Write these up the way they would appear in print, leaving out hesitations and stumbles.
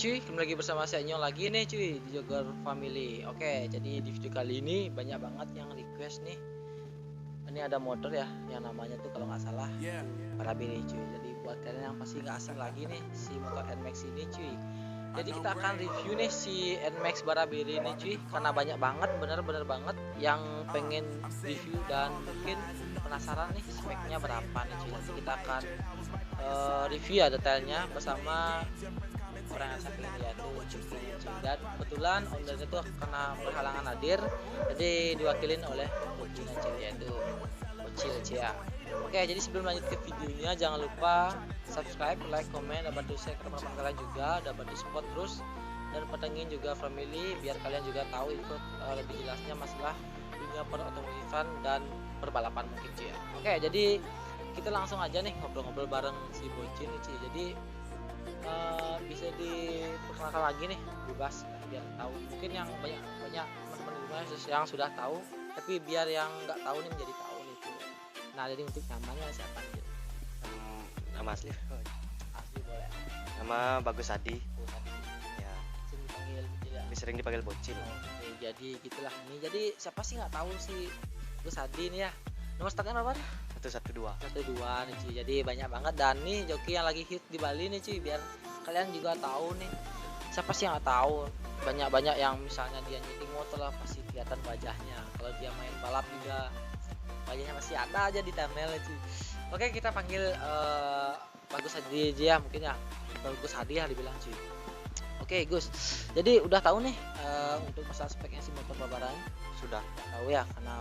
cuy, kembali lagi bersama saya Nyo lagi nih cuy di Jogger Family. Oke, jadi di video kali ini banyak banget yang request nih. Ini ada motor ya, yang namanya tuh kalau nggak salah Parabiri cuy. Jadi buat kalian yang pasti nggak asing lagi nih si motor NMAX ini cuy. Jadi kita akan review nih si NMAX Parabiri ini cuy, karena banyak banget, bener-bener banget yang pengen review dan mungkin penasaran nih speknya berapa nih cuy. Nanti kita akan review ya detailnya bersama orang yang samping dia tuh cuy. Dan kebetulan ownernya tuh karena berhalangan hadir, jadi diwakilin oleh bocilnya cuy, yaitu bocil ya. Oke, jadi sebelum lanjut ke videonya jangan lupa subscribe, like, komen, dan bantu share ke teman-teman kalian juga, dan bantu support terus dan pantengin juga family biar kalian juga tahu ikut lebih jelasnya masalah dunia perotomotifan dan perbalapan mungkin cuy ya. Oke, jadi kita langsung aja nih ngobrol-ngobrol bareng si bocil nih cuy. Jadi bisa diperkenalkan lagi nih, bebas biar tahu. Mungkin yang banyak teman-teman di rumah yang sudah tahu, tapi biar yang nggak tahu nih menjadi tahu nih tuh. Nah, jadi untuk namanya siapa nih? Nama asli. Asli boleh. Nama Bagus Adi. Oh, tadi Ya, sering dipanggil bocil ya. sering dipanggil bocil. Oke, jadi gitulah nih. Jadi siapa sih nggak tahu si Gus Adi nih ya? Nomor startnya berapa nih? 112. 1-2 nih cuy. Jadi banyak banget, dan nih joki yang lagi hit di Bali nih cuy, biar kalian juga tahu nih. Siapa sih yang nggak tahu? Banyak yang misalnya dia nyeting motor lah pasti kelihatan wajahnya. Kalau dia main balap juga wajahnya masih ada aja di thumbnail cuy. Oke, kita panggil Bagus Hadi aja ya, mungkin ya. Bagus Hadi ya dibilang cuy. Oke Gus, jadi udah tahu nih untuk masalah speknya si motor Babaran. Sudah. Tahu ya, karena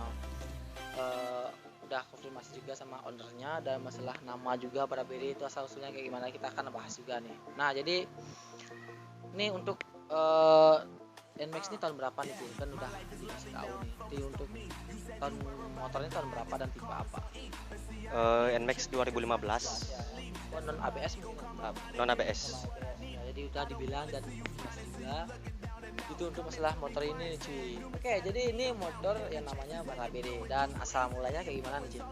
udah konfirmasi juga sama ownernya, dan masalah nama juga Parabiri itu asal usulnya kayak gimana kita akan bahas juga nih. Nah, jadi ini untuk NMAX ini tahun berapa nih cuy? Kan udah dikasih tahu nih. Jadi untuk tahun motornya tahun berapa dan tipe apa? NMAX 2015. Ya, non ABS mungkin. Non ABS. Ya, jadi udah dibilang dan dikasih juga. Itu untuk masalah motor ini nih cuy. Oke, jadi ini motor yang namanya Parabiri, dan asal mulanya kayak gimana nih cuy?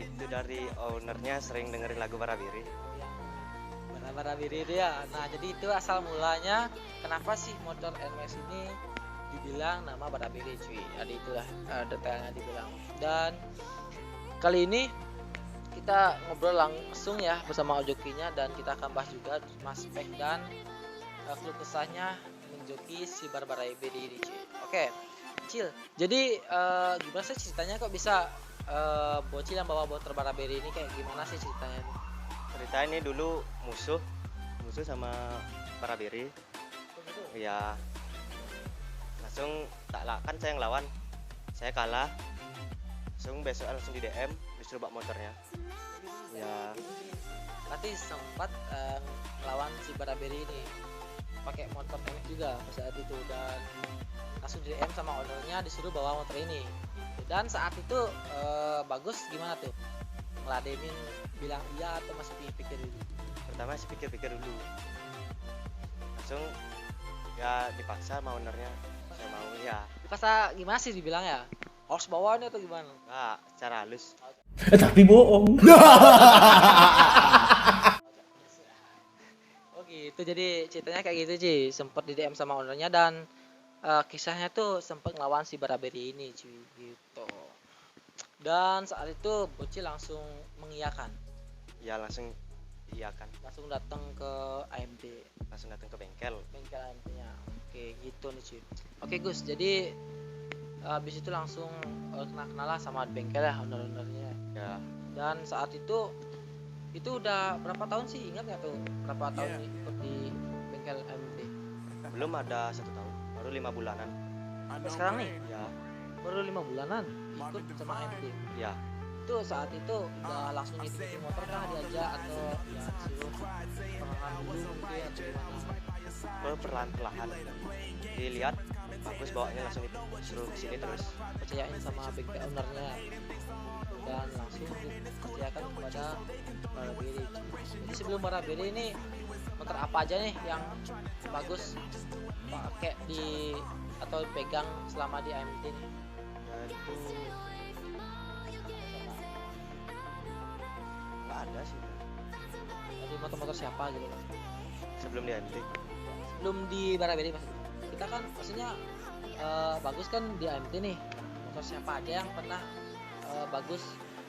Itu dari ownernya sering dengerin lagu Parabiri. Yang Parabiri dia. Nah, jadi itu asal mulanya kenapa sih motor NMAX ini dibilang nama Parabiri cuy. Jadi itulah detailnya dibilang. Dan kali ini kita ngobrol langsung ya bersama jokinya, dan kita akan bahas juga mas spek dan keluh kesahnya menjoki si Parabiri ini cuy. Oke, Cil. Jadi gimana sih ceritanya kok bisa bocil yang bawa motor Parabiri ini, kayak gimana sih ceritanya? Cerita ini dulu musuh sama Parabiri. Ya, langsung kan saya yang lawan, saya kalah. Langsung di DM disuruh bawa motornya. Ya, Nanti sempat melawan si Parabiri ini pakai motor NMAX juga saat itu, dan langsung di DM sama ownernya disuruh bawa motor ini. Dan saat itu Bagus gimana tuh? Ngeladenin bilang iya atau masih pikir dulu? pertama sih pikir-pikir dulu. Langsung ya dipaksa sama ownernya. Saya mau ya. Dipaksa gimana sih dibilang ya? Harus bawa ini atau gimana? Enggak, secara halus. Tapi bohong. Oh gitu, jadi ceritanya kayak gitu cuy. Sempet di DM sama ownernya, dan kisahnya tuh sempet ngelawan si Parabiri ini cuy gitu. Dan saat itu bocil langsung mengiyakan, Ya langsung iya kan. langsung datang ke AMD, Langsung datang ke bengkel. bengkel AMD-nya. Oke gitu nih cuy. Oke Gus, jadi habis itu langsung kenal lah sama bengkel ya, owner-ownernya. Ya, Dan saat itu udah berapa tahun sih, ingat nggak tuh berapa tahun ikut di bengkel AMD? belum ada 1 tahun, baru 5 bulanan. Sampai sekarang nih Ya, baru 5 bulanan ikut sama AMD. ya. Itu saat itu udah langsung nyeting motor kah diajak, atau ya suruh pengalaman dulu mungkin atau gimana? Perlahan-lahan dilihat bagus bawanya, langsung disuruh kesini terus. Percayain sama bengkel ownernya, dan langsung dipercayakan kepada Parabiri. Jadi sebelum Parabiri ini motor apa aja nih yang bagus pakai di atau pegang selama di AMD nih? Yaitu nggak ada sih Jadi motor-motor siapa gitu loh? sebelum di MT. belum di Baraberi mas. Kita kan maksudnya Bagus kan di AMT nih. Motor siapa aja yang pernah Bagus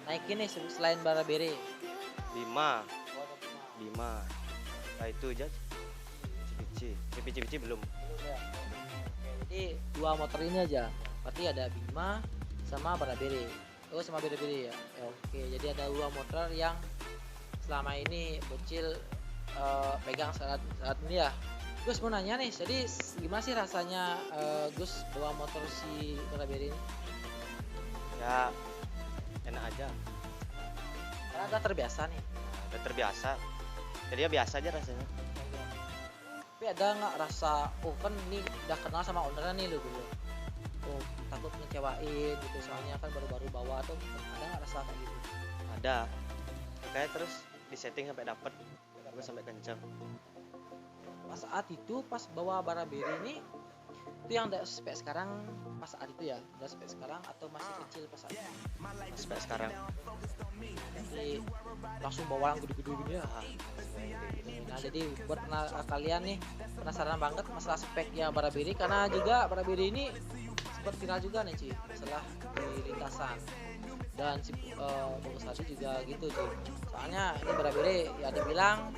naikin nih selain Baraberi? 5. Oh, ada 5. Nah itu aja. Cipici belum. belum ya. Oke, jadi 2 motor ini aja. Berarti ada Bima sama Baraberi. Oh sama Baraberi ya. Oke, jadi ada 2 motor yang selama ini Bocil pegang saat ini ya. Gus mau nanya nih, jadi gimana sih rasanya Gus bawa motor si Baraberi ini? Ya enak aja. Karena udah terbiasa nih. Udah terbiasa. Jadi ya biasa aja rasanya. Tapi ada nggak rasa, oh kan ini udah kenal sama ownernya nih lo dulu. Oh takut ngecewain gitu, soalnya kan baru-baru bawa tuh. Ada nggak rasa kayak gitu? Ada. Kayak terus disetting sampai dapet. Gue sampai kencang. Pas saat itu pas bawa Baraberi ini itu yang udah spek sekarang pas saat itu ya, udah spek sekarang atau masih kecil pas saat itu? Sampai sekarang. Jadi langsung bawa yang gede-gede gini ya. Nah jadi buat kalian nih penasaran banget masalah speknya Baraberi, karena juga Baraberi ini sempat viral juga nih Ci masalah di lintasan, dan si Bagus Hadi juga gitu Ci. Soalnya ini Baraberi ya dibilang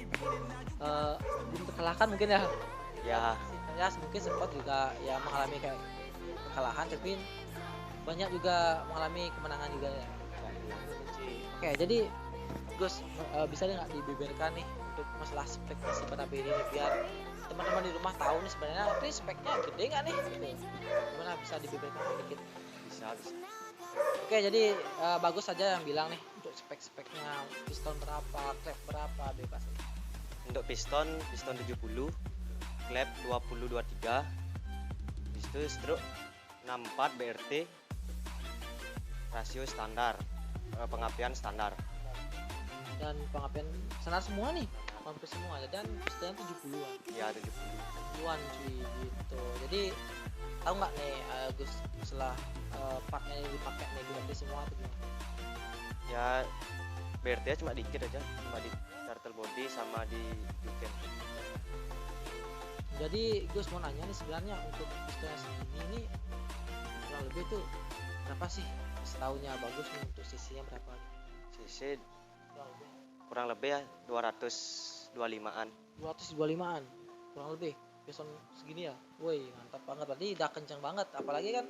belum terkalahkan mungkin ya. Ya Ya mungkin sempat juga ya mengalami kayak kekalahan, tapi banyak juga mengalami kemenangan juga ya. Oke, jadi Gus bisa nggak dibeberkan nih untuk masalah spek si Baraberi ini biar teman-teman di rumah tahu nih sebenarnya ini speknya gede nggak nih? Gitu. Gimana bisa dibeberkan sedikit? bisa. Oke, jadi Bagus saja yang bilang nih untuk spek-speknya, piston berapa, klep berapa, bebas. Untuk piston 70, klep 20-23, habis itu stroke 64 BRT, rasio standar, pengapian standar. Dan pengapian standar semua nih, hampir semua, dan pistonnya 70-an. Ya 70. 70-an cuy gitu. Jadi tahu nggak nih Gus setelah partnya yang dipakai nih BRT semua atau gimana? Ya BRT nya cuma dikit aja, cuma di turtle body sama di Duken. Jadi Gus mau nanya nih, sebenarnya untuk piston segini nih kurang lebih tuh berapa sih setaunya Bagus nih, untuk cc-nya berapa? CC Kurang lebih kurang lebih ya 225-an. 225-an kurang lebih piston segini ya. Woi mantap banget, berarti udah kenceng banget, apalagi kan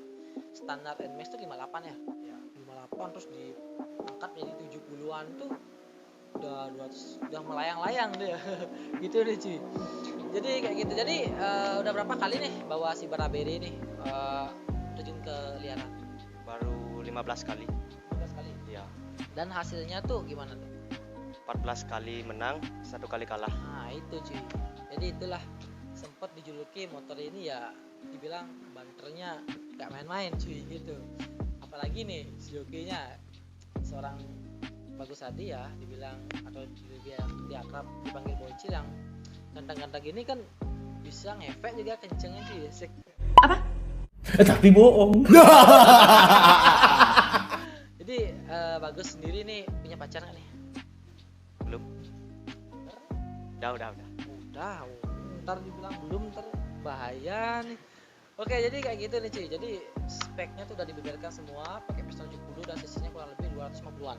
standar NMAX tuh 58 ya. 58 terus diangkat jadi 70-an tuh udah 200, udah melayang-layang deh. Gitu deh cuy. Jadi kayak gitu. Jadi udah berapa kali nih bawa si Baraberi nih terjun ke liaran? Baru 15 kali. 15 kali. Ya. Dan hasilnya tuh gimana tuh? 14 kali menang, 1 kali kalah. Nah itu cuy. Jadi itulah sempat dijuluki motor ini ya dibilang banternya gak main-main cuy gitu. Apalagi nih si jokinya seorang Bagus Hadi ya, dibilang atau dia akrab dipanggil Bocil, yang ganteng-ganteng gini kan bisa ngefek juga kencengnya cuy. Apa? Tapi bohong. Jadi Bagus sendiri nih punya pacar nggak nih? Belum. Udah. Udah, ntar dibilang belum, ntar bahaya nih. Oke, jadi kayak gitu nih cuy. Jadi speknya tuh udah dibeberkan semua, pakai piston 70 dan cc-nya kurang lebih 250-an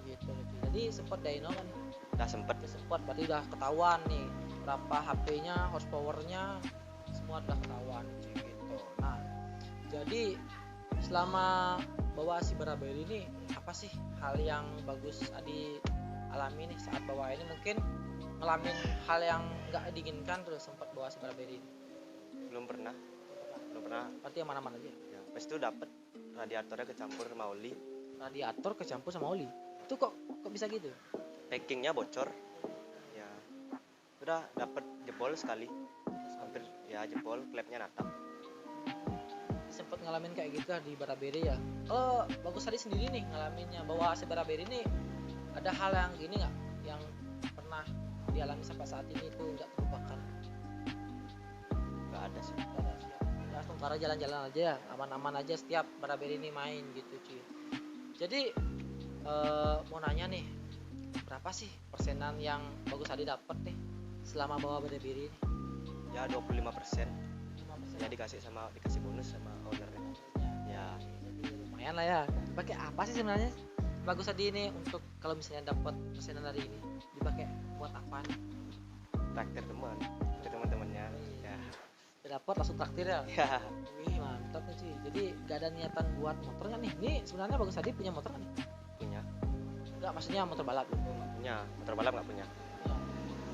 gitu nih cuy. Jadi sempat dyno kan? Udah sempet. Berarti udah ketahuan nih berapa HP-nya, horsepower-nya, semua udah ketahuan cuy gitu. Nah, jadi selama bawa si Baraberi ini apa sih hal yang Bagus Hadi alami nih saat bawa ini? Mungkin ngalamin hal yang nggak diinginkan terus sempat bawa si Baraberi ini? Belum pernah. Berarti yang mana-mana aja? Ya, pas itu dapet radiatornya kecampur sama oli. Radiator kecampur sama oli? Itu kok bisa gitu? Packingnya bocor. Ya. Udah dapet jebol sekali. Hampir ya jebol, klepnya natap. Sempet ngalamin kayak gitu di Baraberi ya. Kalau Bagus Hadi sendiri nih ngalaminnya bawa si Baraberi ini, ada hal yang gini nggak yang pernah dialami sampai saat ini itu nggak terlupakan? Nggak ada sih. Langsung karena jalan-jalan aja ya, aman-aman aja setiap Baraberi ini main gitu cuy. Jadi mau nanya nih, berapa sih persenan yang Bagus Hadi dapat nih selama bawa Baraberi ini? Ya 25%. 5%. Ya dikasih bonus sama ownernya. Ya. Jadi lumayan lah ya. Dipakai apa sih sebenarnya? Bagus tadi ini untuk kalau misalnya dapat pesanan dari ini dipakai buat apa nih? Traktir teman ke teman-temannya. Ya. Udah dapat langsung traktir ya. Ya. Wih mantap nih cuy. Jadi gak ada niatan buat motor nggak nih? Ini sebenarnya Bagus tadi punya motor nggak nih? Punya. Enggak, maksudnya motor balap. Punya. Motor balap nggak punya. Ya.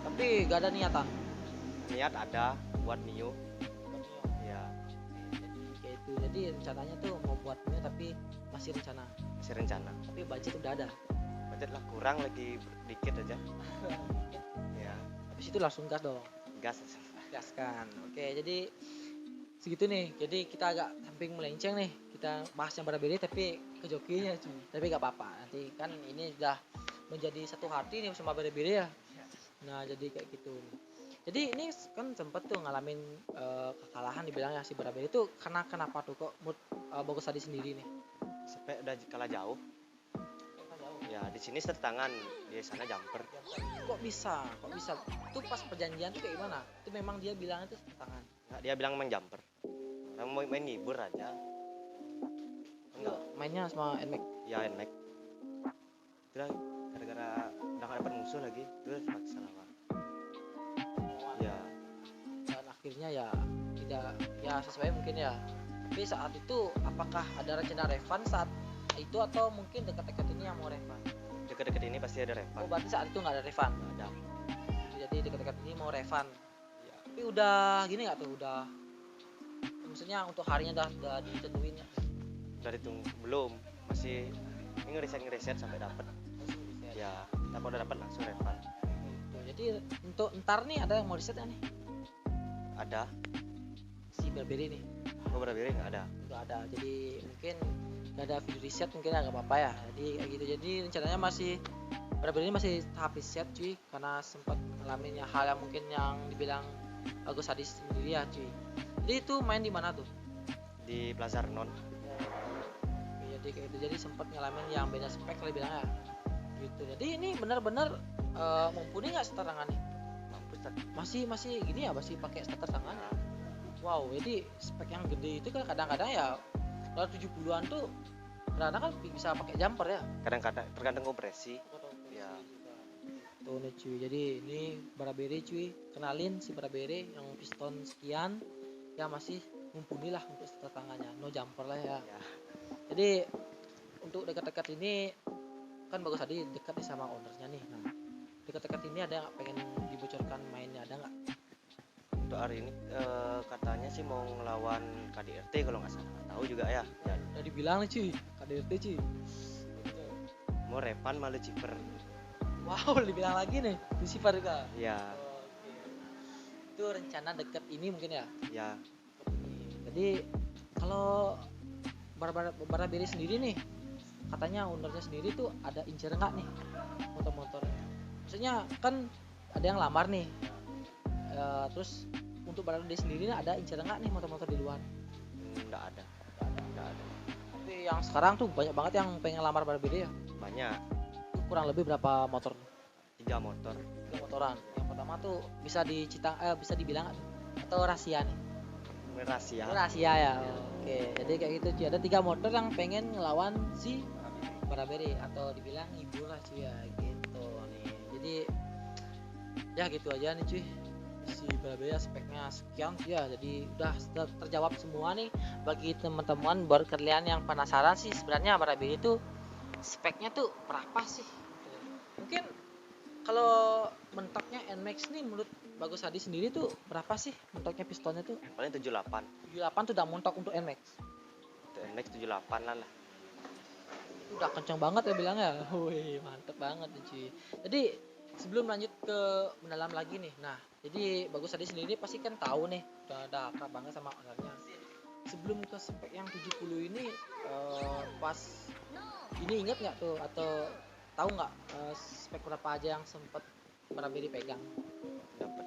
Tapi gak ada niatan. Niat ada buat Mio. Ya. Jadi kayak itu. Jadi rencananya tuh mau buat Mio tapi masih rencana. Masih rencana. Tapi budget udah ada. Budget lah kurang lagi dikit aja. Ya. Habis itu langsung gas dong. Gas. Gaskan. Oke, jadi segitu nih. Jadi kita agak samping melenceng nih. Kita bahas yang berbeda tapi ke jokinya cuy. Tapi gak apa-apa. Nanti kan ini sudah menjadi satu hati nih sama berbeda ya. Nah, jadi kayak gitu. Jadi ini kan sempat tuh ngalamin kekalahan dibilangnya si berbeda itu karena kenapa tuh kok mood Bagus tadi sendiri nih? Sampai udah kalah jauh. Ya di sini setangan, di sana jumper. Kok bisa? Itu pas perjanjian tuh kayak gimana? Itu memang dia bilang itu tangan. Nggak, dia bilang main jumper. Orang mau main ngibur aja. Enggak. Mainnya sama NMAX. Ya NMAX. Udah gara-gara udah nggak dapat musuh lagi, terus terpaksa lawan. Ya. Dan akhirnya ya tidak ya sesuai mungkin ya. Tapi saat itu apakah ada rencana refund saat itu atau mungkin dekat-dekat ini yang mau refund? Deket-deket ini pasti ada Oh refund. berarti saat itu nggak ada refund? Nggak ada. Jadi dekat-dekat ini mau refund. Ya. Tapi udah gini nggak tuh? Udah maksudnya untuk harinya udah ditentuin ya? Udah ditunggu belum? Masih ini ngeriset sampai dapat. Ya, tapi udah dapat langsung refund. Tuh, jadi untuk ntar nih ada yang mau riset nih? Ada. Si Berberi nih. Oh berbeda nggak ada. Udah ada. Jadi mungkin nggak ada video riset mungkin nggak apa-apa ya. Jadi kayak gitu. Jadi rencananya masih Berberi ini masih tahap riset cuy karena sempat ngalamin hal yang mungkin yang dibilang Bagus Hadis sendiri ya cuy. Jadi itu main di mana tuh? Di Plaza Renon. Jadi kayak gitu. Jadi sempat ngalamin yang beda spek lah bilang ya. Gitu. Jadi ini benar-benar mumpuni nggak starter tangan nih? Mampus Masih gini ya, masih pakai starter tangan. Wow, jadi spek yang gede itu kan kadang-kadang ya kalau 70-an tuh kadang-kadang kan bisa pakai jumper ya. Kadang-kadang tergantung kompresi. Ya. Tuh nih cuy, jadi ini Barabere cuy, kenalin si Barabere yang piston sekian ya masih mumpuni lah untuk starter tangannya, no jumper lah ya. Ya. Jadi untuk dekat-dekat ini kan Bagus tadi dekat nih sama ownernya nih. Nah, dekat-dekat ini ada yang pengen dibocorkan mainnya, ada nggak? Untuk hari ini katanya sih mau ngelawan KDRT kalau nggak salah. Tahu juga ya. Ya. Udah dibilang nih cuy, KDRT cuy. Mau refund malah cheaper. Wow, dibilang lagi nih, Lucifer juga. Ya. Oke. Itu rencana deket ini mungkin ya. Ya. Jadi kalau Barabere sendiri nih, katanya ownernya sendiri tuh ada incer nggak nih motor-motornya? Maksudnya kan ada yang lamar nih. Terus untuk Barabere sendiri ada incer nggak nih motor-motor di luar? Nggak ada. Nggak ada. Tapi yang sekarang tuh banyak banget yang pengen lamar Barabere ya. Banyak. Itu kurang lebih berapa motor? 3 motor. 3 motoran. Yang pertama tuh bisa bisa dibilang nggak tuh? Atau rahasia nih? Rahasia. Itu rahasia ya. Oke, jadi kayak gitu cuy. Ada 3 motor yang pengen ngelawan si Barabere atau dibilang ibu lah cuy ya gitu nih. Jadi ya gitu aja nih cuy. Si Barabere speknya sekian cuy ya. Jadi udah terjawab semua nih bagi teman-teman buat kalian yang penasaran sih sebenarnya Barabere itu speknya tuh berapa sih? Mungkin kalau mentoknya NMAX nih menurut Bagus Hadi sendiri tuh berapa sih mentoknya pistonnya tuh? Paling 78. 78 tuh udah mentok untuk NMAX. Untuk NMAX 78 lah. Udah kenceng banget ya bilangnya. Wih, mantep banget nih cuy. Jadi sebelum lanjut ke mendalam lagi nih. Nah, jadi Bagus Hadi sendiri pasti kan tahu nih, udah akrab banget sama ownernya. Sebelum ke spek yang 70 ini pas ini inget nggak tuh atau tahu nggak spek berapa aja yang sempat Barabere pegang? Dapat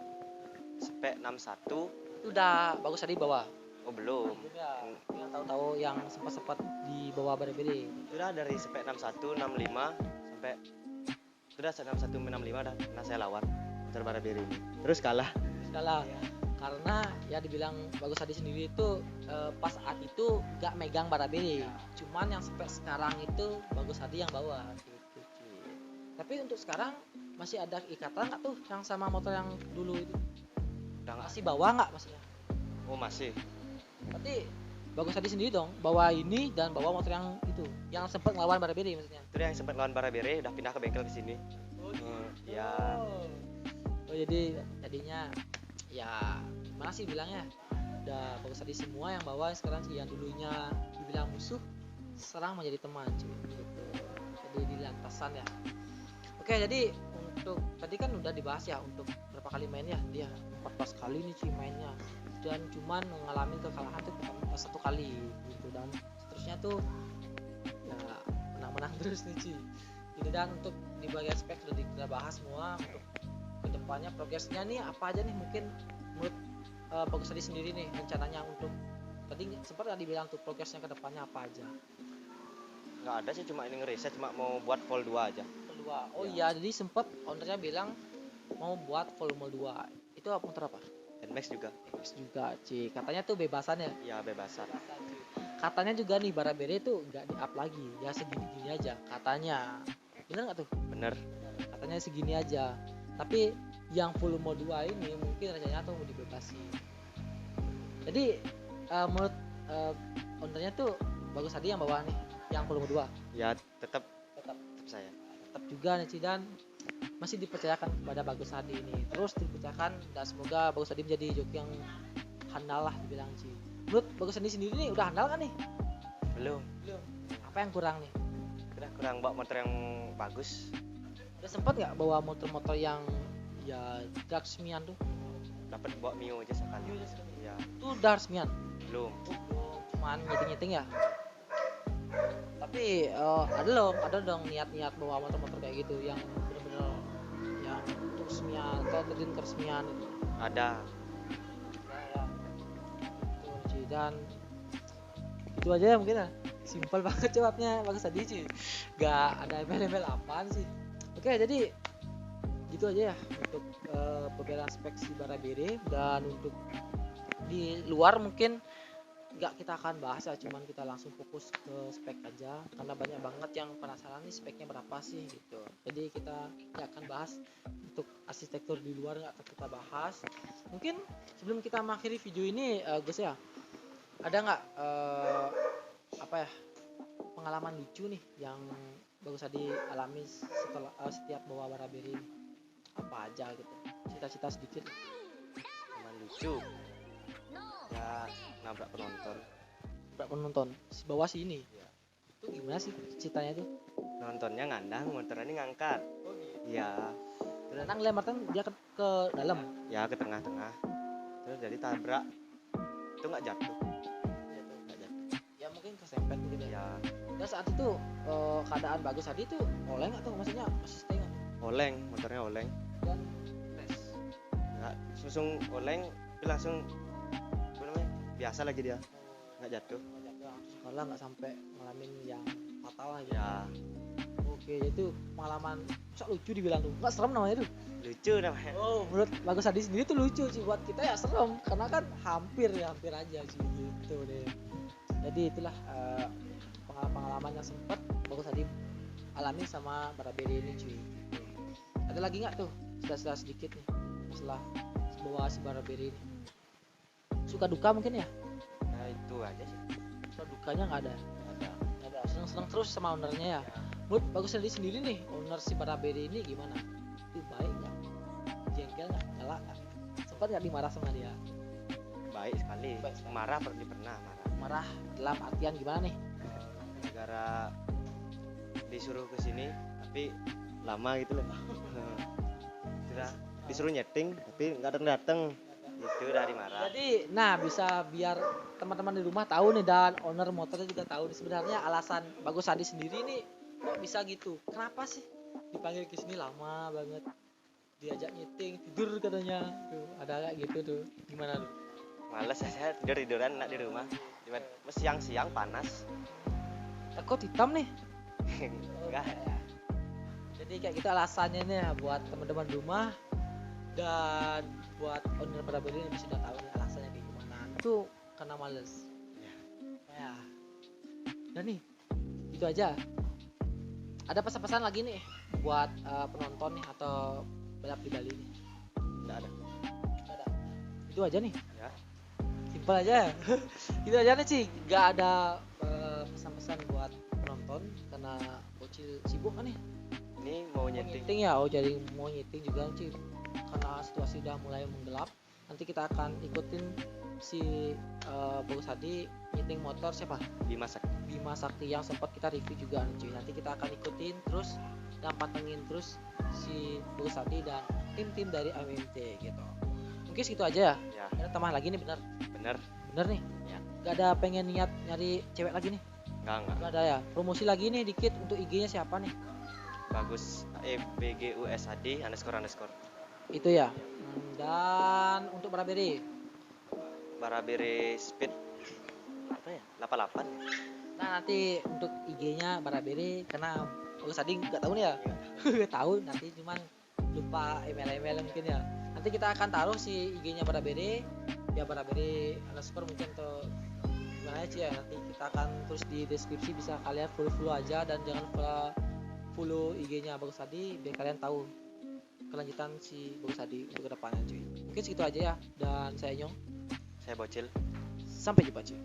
spek 61. Itu udah Bagus Hadi bawa. Oh belum. Ya, yang tahu-tahu yang sempat di bawah Barabere. Sudah dari spek 61, 65 sampai sudah 61 65 dah pernah saya lawan motor Barabere ini. Terus kalah. Skala. karena ya dibilang Bagus Hadi sendiri itu pas saat itu gak megang Barabiri, cuman yang sampai sekarang itu Bagus Hadi yang bawa gitu cuy. Tapi untuk sekarang masih ada ikatan nggak tuh yang sama motor yang dulu itu? Udah nggak? Masih bawa nggak maksudnya? Oh masih. Berarti Bagus Hadi sendiri dong bawa ini dan bawa motor yang itu yang sempat ngelawan Barabiri maksudnya? Itu dia yang sempat lawan Barabere udah pindah ke bengkel ke sini. Ya. Oh jadi jadinya ya gimana sih bilangnya, udah Bagus Hadi semua yang bawa, sekarang sih yang dulunya dibilang musuh sekarang menjadi teman cuy gitu. Jadi di lantasan ya. Oke, jadi untuk tadi kan udah dibahas ya untuk berapa kali main ya, dia 14 kali nih cuy mainnya, dan cuman mengalami kekalahan tuh satu kali gitu, dan seterusnya tuh ya menang-menang terus nih cuy gitu. Dan untuk di bagian spek sudah kita bahas semua. Untuk kedepannya progresnya nih apa aja nih, mungkin menurut Bagus Hadi sendiri nih rencananya untuk tadi sempat nggak dibilang tuh progresnya kedepannya apa aja? Nggak ada sih, cuma ini ngereset, cuma mau buat vol 2 aja. Kedua, oh iya, jadi sempat ownernya bilang mau buat volume 2. Itu apa motor apa? Nmax juga. Nmax juga Ci, katanya tuh bebasan ya? Ya bebasan. Katanya juga nih Barabere tuh nggak di up lagi, ya segini-gini aja katanya. Bener nggak tuh? Bener. Katanya segini aja, tapi yang volume 2 ini mungkin rencananya tuh mau dibebasi. Jadi menurut ownernya tuh Bagus Hadi yang bawa nih yang volume 2. Ya tetap Tetap saya. tetap juga nih Ci, dan masih dipercayakan kepada Bagus Hadi ini, terus dipercayakan, dan semoga Bagus Hadi menjadi joki yang handal lah dibilang Ci. Menurut Bagus Hadi sendiri nih udah handal kan nih? Belum. Apa yang kurang nih? Kurang bawa motor yang bagus. Udah sempat nggak bawa motor-motor yang ya dark semian tuh? Dapat bawa Mio aja sekali. Ya. Tuh dark semian? Belum. Cuman nyeting-nyeting ya? Tapi ada dong niat-niat bawa motor-motor kayak gitu yang bener-bener yang untuk semian atau terjun ke semian itu? Ada. Ya. Tuh Ci, dan itu aja ya mungkin ya. Simpel banget jawabnya Bagus Hadi sih, gak ada embel-embel apaan sih. Oke, jadi gitu aja ya untuk perbedaan spek si Barabere. Dan untuk di luar mungkin gak kita akan bahas ya, cuman kita langsung fokus ke spek aja karena banyak banget yang penasaran nih speknya berapa sih gitu. Jadi kita gak akan bahas untuk arsitektur di luar, gak akan kita bahas. Mungkin sebelum kita mengakhiri video ini guys ya, ada nggak apa ya pengalaman lucu nih yang Bagus Hadi alami setelah setiap bawa Barabere ini? Apa aja gitu, cita-cita sedikit. Cuman lucu. Ya nabrak penonton. Nabrak penonton si bawah sini ya. Itu gimana sih ceritanya tuh? Nontonnya ngandang, motornya ini ngangkat. Iya. Terus lemparkan dia ke dalam. Ya ke tengah-tengah. Terus jadi tabrak. Itu nggak jatuh. Ya mungkin kesempet gitu ya. Ya Dan saat itu keadaan Bagus Hadi tuh oleng atau maksudnya masih stay nggak? oleng, motornya oleng. Dan tes. Nggak langsung oleng, tapi langsung apa namanya? Biasa lagi dia. Nggak jatuh. Kalau nggak sampai ngalamin yang fatal lah gitu. Ya Oke, itu pengalaman masa lucu dibilang tuh. Nggak serem namanya tuh. lucu namanya. Oh, menurut Bagus Hadi sendiri tuh lucu sih, buat kita ya serem karena kan hampir aja sih gitu deh. Jadi itulah pengalaman yang sempat Bagus Hadi alami sama Barabere ini cuy. Ada lagi nggak tuh cerita sedikit nih masalah bawa si Barabere ini? Suka duka mungkin ya? Nah itu aja sih. Suka dukanya nggak ada. Seneng terus sama ownernya ya. Menurut Bagus Hadi sendiri nih, owner si Barabere ini gimana? Itu baik nggak? Jengkel nggak? Galak nggak? Sempat nggak dimarah sama dia? Baik sekali. Baik sekali. Marah pernah marah. Marah dalam artian gimana nih? Negara disuruh ke sini tapi lama gitu loh. Sudah disuruh nyeting tapi nggak datang. Itu dari marah. Jadi, nah bisa biar teman-teman di rumah tahu nih, dan owner motornya juga tahu nih sebenarnya alasan Bagus Hadi sendiri nih kok bisa gitu. Kenapa sih dipanggil ke sini lama banget? Diajak nyeting, tidur katanya. Tuh, ada kayak gitu tuh. Gimana tuh? Males saya tiduran enak di rumah. Siang-siang panas. Kok hitam nih? Enggak. Jadi kayak gitu alasannya nih buat teman-teman di rumah. Dan buat owner Baraberi ini sudah tahu nih alasannya kayak gimana. Itu karena males. Ya. Dan nih, itu aja. Ada pesan-pesan lagi nih buat penonton nih atau balap di Bali nih? Nggak ada. Nggak ada. Itu aja nih. Ya. Simpel aja. Itu aja nih sih. Gak ada pesan-pesan buat penonton karena Bocil sibuk kan nih. Ini mau nyeting. Nyeting ya, jadi mau nyeting juga sih. Karena situasi udah mulai menggelap. Nanti kita akan ikutin si Bagus Hadi nyeting motor siapa? Bima Sakti yang sempat kita review juga nih cuy. Nanti kita akan ikutin terus dan pantengin terus si Bagus Hadi dan tim-tim dari AMT gitu. Mungkin segitu aja ya. Ya. Ada tambahan lagi nih Bener. bener nih. Ya. Gak ada pengen niat nyari cewek lagi nih? Enggak. Gak ada ya. Promosi lagi nih dikit untuk IG-nya siapa nih? Bagus BGUSHD __. Itu ya. Dan untuk Baraberi Speed apa ya? 88. nah nanti untuk IG-nya Baraberi karena Bagus Hadi nggak tahu nih ya. Tahu nanti cuman lupa email mungkin ya. Nanti kita akan taruh si IG-nya Baraberi ya, Baraberi _ mungkin atau gimana aja ya. Nanti kita akan tulis di deskripsi, bisa kalian follow aja dan jangan follow IG-nya Bagus Hadi biar kalian tahu kelanjutan si Bagus Hadi untuk kedepannya cuy. Mungkin segitu aja ya, dan saya Nyong, Saya Bocil. sampai jumpa cuy.